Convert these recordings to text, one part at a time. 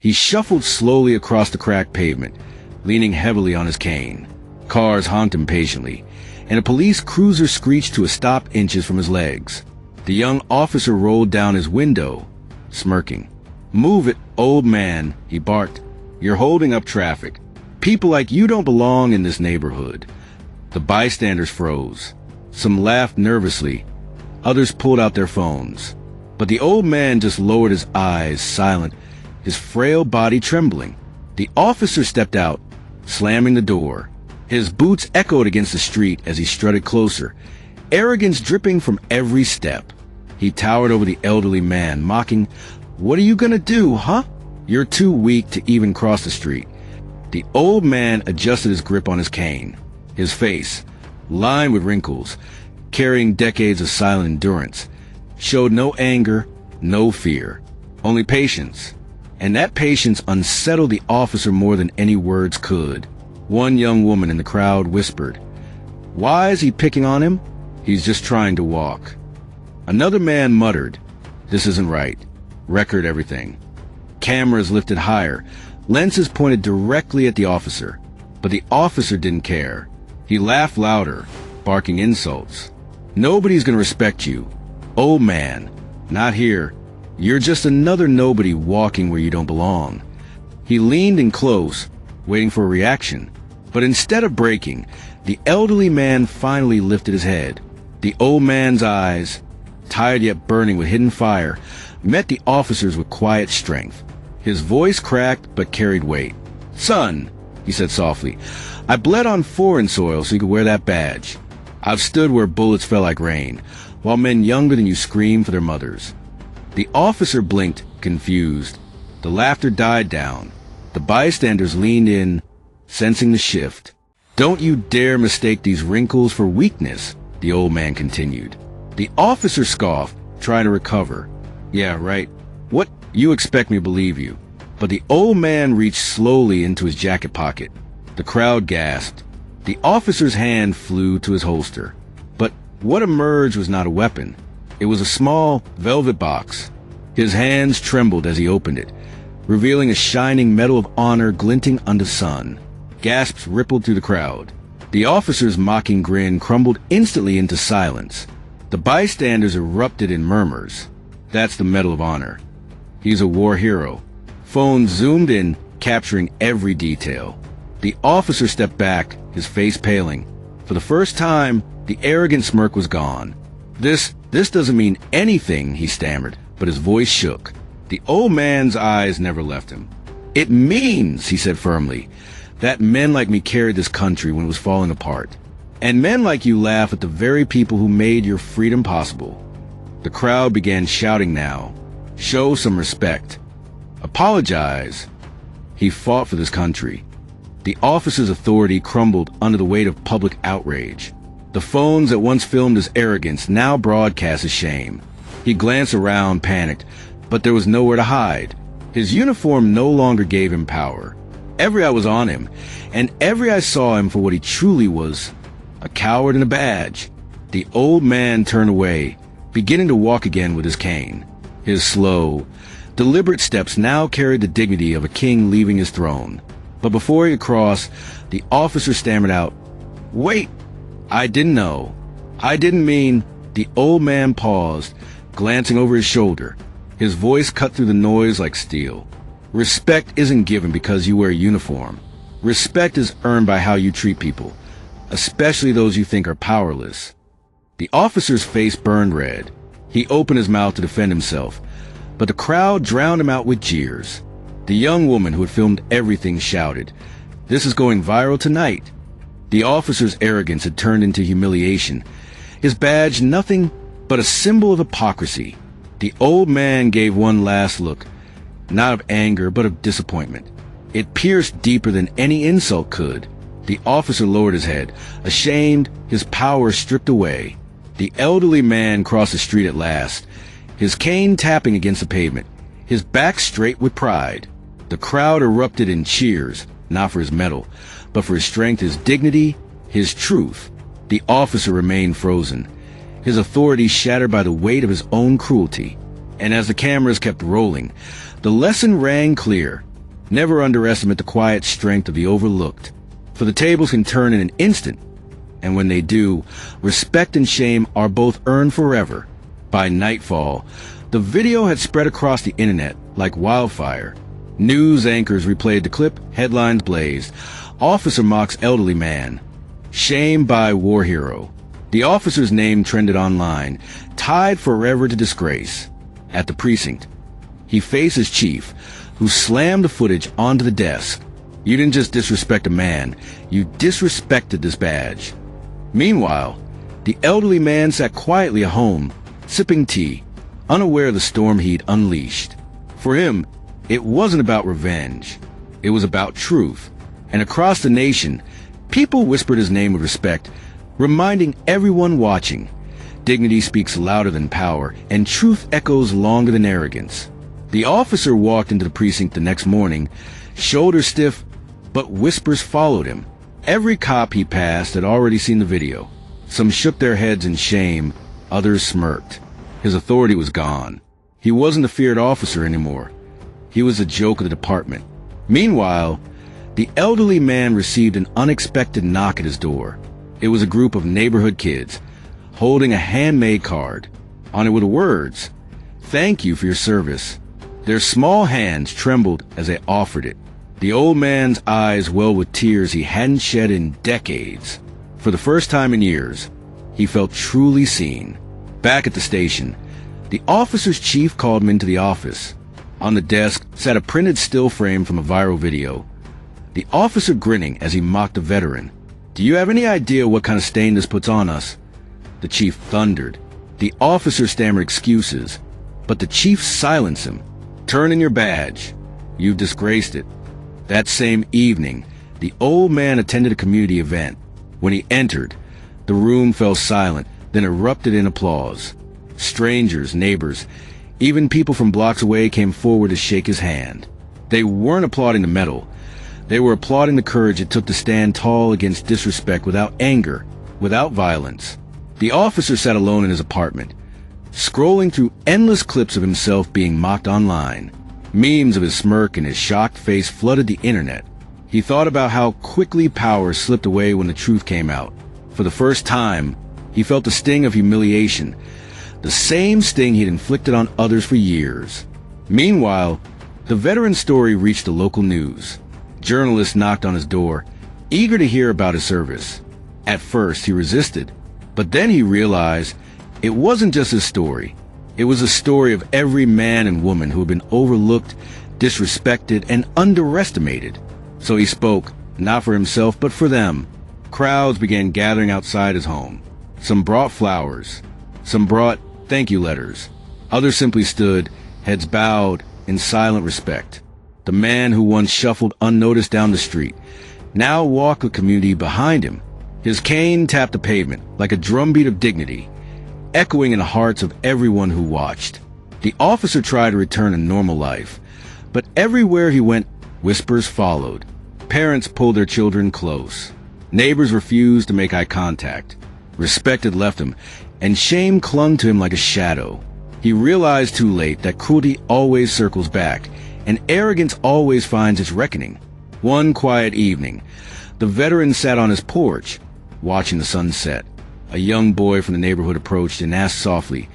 He shuffled slowly across the cracked pavement, leaning heavily on his cane. Cars honked impatiently, and a police cruiser screeched to a stop inches from his legs. The young officer rolled down his window, smirking. "Move it, old man," he barked. "You're holding up traffic. People like you don't belong in this neighborhood." The bystanders froze. Some laughed nervously. Others pulled out their phones. But the old man just lowered his eyes, silent, his frail body trembling. The officer stepped out, slamming the door. His boots echoed against the street as he strutted closer, arrogance dripping from every step. He towered over the elderly man, mocking, "What are you gonna do, huh? You're too weak to even cross the street." The old man adjusted his grip on his cane. His face, lined with wrinkles, carrying decades of silent endurance, showed no anger, no fear, only patience. And that patience unsettled the officer more than any words could. One young woman in the crowd whispered, "Why is he picking on him? He's just trying to walk." Another man muttered, "This isn't right. Record everything." Cameras lifted higher, lenses pointed directly at the officer. But the officer didn't care. He laughed louder, barking insults. "Nobody's gonna respect you. Old man, not here. You're just another nobody walking where you don't belong." He leaned in close, waiting for a reaction. But instead of breaking, the elderly man finally lifted his head. The old man's eyes, tired yet burning with hidden fire, met the officer's with quiet strength. His voice cracked but carried weight. "Son," he said softly, "I bled on foreign soil so you could wear that badge. I've stood where bullets fell like rain, while men younger than you screamed for their mothers." The officer blinked, confused. The laughter died down. The bystanders leaned in, sensing the shift. "Don't you dare mistake these wrinkles for weakness," the old man continued. The officer scoffed, trying to recover. "Yeah, right. What, you expect me to believe you?" But the old man reached slowly into his jacket pocket. The crowd gasped. The officer's hand flew to his holster. But what emerged was not a weapon. It was a small, velvet box. His hands trembled as he opened it, revealing a shining medal of honor glinting under the sun. Gasps rippled through the crowd. The officer's mocking grin crumbled instantly into silence. The bystanders erupted in murmurs. "That's the Medal of Honor. He's a war hero." Phones zoomed in, capturing every detail. The officer stepped back, his face paling. For the first time, the arrogant smirk was gone. This doesn't mean anything," he stammered, but his voice shook. The old man's eyes never left him. "It means," he said firmly, "that men like me carried this country when it was falling apart. And men like you laugh at the very people who made your freedom possible." The crowd began shouting now. "Show some respect. Apologize." He fought for this country. The officer's authority crumbled under the weight of public outrage. The phones that once filmed his arrogance now broadcast his shame. He glanced around, panicked, but there was nowhere to hide. His uniform no longer gave him power. Every eye was on him, and every eye saw him for what he truly was, a coward in a badge. The old man turned away, beginning to walk again with his cane. His slow, deliberate steps now carried the dignity of a king leaving his throne. But before he could cross, the officer stammered out, "Wait! I didn't know. I didn't mean..." The old man paused, glancing over his shoulder. His voice cut through the noise like steel. "Respect isn't given because you wear a uniform. Respect is earned by how you treat people, especially those you think are powerless." The officer's face burned red. He opened his mouth to defend himself, but the crowd drowned him out with jeers. The young woman who had filmed everything shouted, "This is going viral tonight." The officer's arrogance had turned into humiliation. His badge nothing but a symbol of hypocrisy. The old man gave one last look, not of anger but of disappointment. It pierced deeper than any insult could. The officer lowered his head, ashamed, his power stripped away. The elderly man crossed the street at last, his cane tapping against the pavement, his back straight with pride. The crowd erupted in cheers, not for his medal, but for his strength, his dignity, his truth. The officer remained frozen, his authority shattered by the weight of his own cruelty. And as the cameras kept rolling, the lesson rang clear. Never underestimate the quiet strength of the overlooked, for the tables can turn in an instant, and when they do, respect and shame are both earned forever. By nightfall, the video had spread across the internet like wildfire. News anchors replayed the clip, headlines blazed. Officer mocks elderly man. Shame by war hero. The officer's name trended online, tied forever to disgrace. At the precinct, he faces chief, who slammed the footage onto the desk. You didn't just disrespect a man, you disrespected this badge. Meanwhile, the elderly man sat quietly at home, sipping tea, unaware of the storm he'd unleashed. For him, it wasn't about revenge. It was about truth. And across the nation, people whispered his name with respect, reminding everyone watching. Dignity speaks louder than power, and truth echoes longer than arrogance. The officer walked into the precinct the next morning, shoulders stiff, but whispers followed him. Every cop he passed had already seen the video. Some shook their heads in shame, others smirked. His authority was gone. He wasn't a feared officer anymore. He was a joke of the department. Meanwhile, the elderly man received an unexpected knock at his door. It was a group of neighborhood kids, holding a handmade card. On it were the words, "Thank you for your service." Their small hands trembled as they offered it. The old man's eyes welled with tears he hadn't shed in decades. For the first time in years, he felt truly seen. Back at the station, the officer's chief called him into the office. On the desk sat a printed still frame from a viral video. The officer grinning as he mocked the veteran. "Do you have any idea what kind of stain this puts on us?" The chief thundered. The officer stammered excuses, but the chief silenced him. "Turn in your badge. You've disgraced it." That same evening, the old man attended a community event. When he entered, the room fell silent, then erupted in applause. Strangers, neighbors, even people from blocks away came forward to shake his hand. They weren't applauding the medal. They were applauding the courage it took to stand tall against disrespect without anger, without violence. The officer sat alone in his apartment, scrolling through endless clips of himself being mocked online. Memes of his smirk and his shocked face flooded the internet. He thought about how quickly power slipped away when the truth came out. For the first time, he felt the sting of humiliation, the same sting he'd inflicted on others for years. Meanwhile, the veteran's story reached the local news. Journalists knocked on his door, eager to hear about his service. At first, he resisted, but then he realized it wasn't just his story. It was the story of every man and woman who had been overlooked, disrespected, and underestimated. So he spoke, not for himself, but for them. Crowds began gathering outside his home. Some brought flowers. Some brought thank you letters. Others simply stood, heads bowed, in silent respect. The man who once shuffled unnoticed down the street now walked the community behind him. His cane tapped the pavement like a drumbeat of dignity, echoing in the hearts of everyone who watched. The officer tried to return to normal life, but everywhere he went, whispers followed. Parents pulled their children close. Neighbors refused to make eye contact. Respect had left him, and shame clung to him like a shadow. He realized too late that cruelty always circles back, and arrogance always finds its reckoning. One quiet evening, the veteran sat on his porch, watching the sunset. A young boy from the neighborhood approached and asked softly,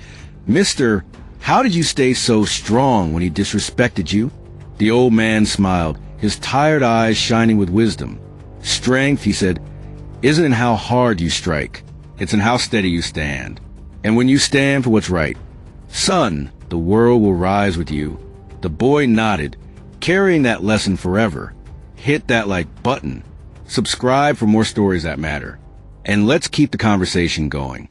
"Mister, how did you stay so strong when he disrespected you?" The old man smiled, his tired eyes shining with wisdom. "Strength," he said, "isn't in how hard you strike. It's in how steady you stand. And when you stand for what's right, son, the world will rise with you." The boy nodded, carrying that lesson forever. Hit that like button. Subscribe for more stories that matter. And let's keep the conversation going.